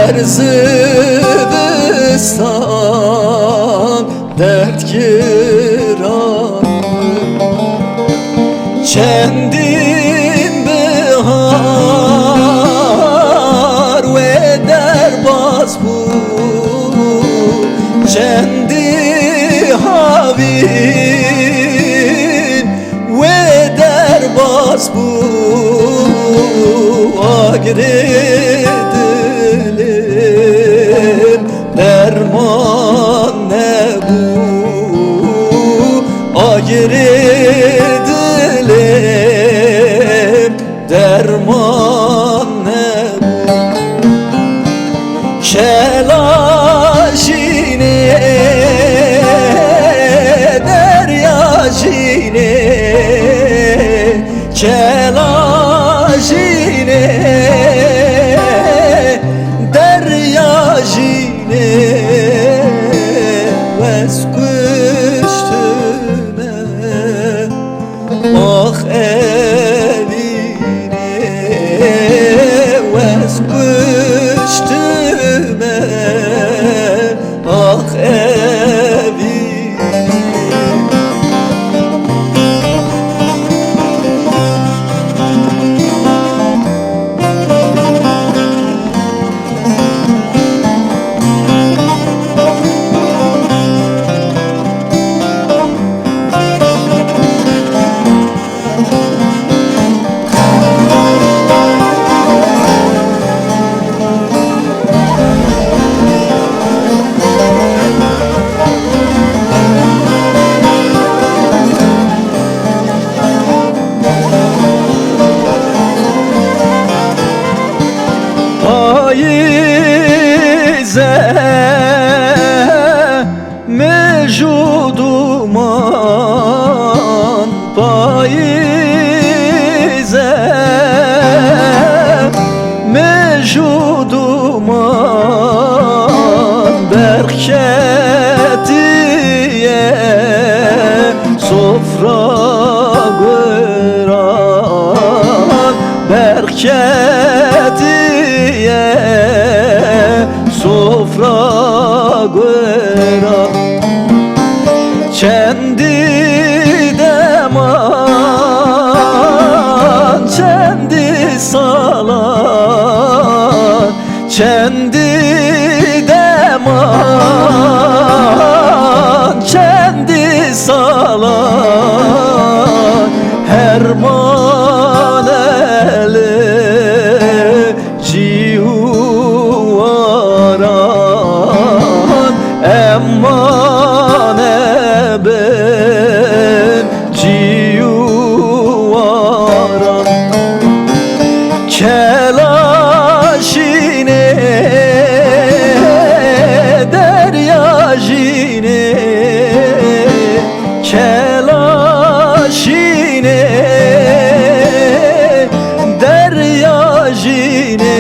Erzibistan dert giran Çendin bihar ve derbaz bu Çendi havin ve derbaz bu Agridilim derman ne bu Agridilim derman ne bu Şelaşine deryacine Şelaşine deryacine Veskuştüne ah evine Veskuştüne ah evine Payize mevcuduman Payize mevcuduman Berketiye sofra göran Berketiye sofra göran Kendi deman kendi salan Kendi deman kendi salan Herman eli civaran Emman ben civaran Kelaşine deryacine Kelaşine deryacine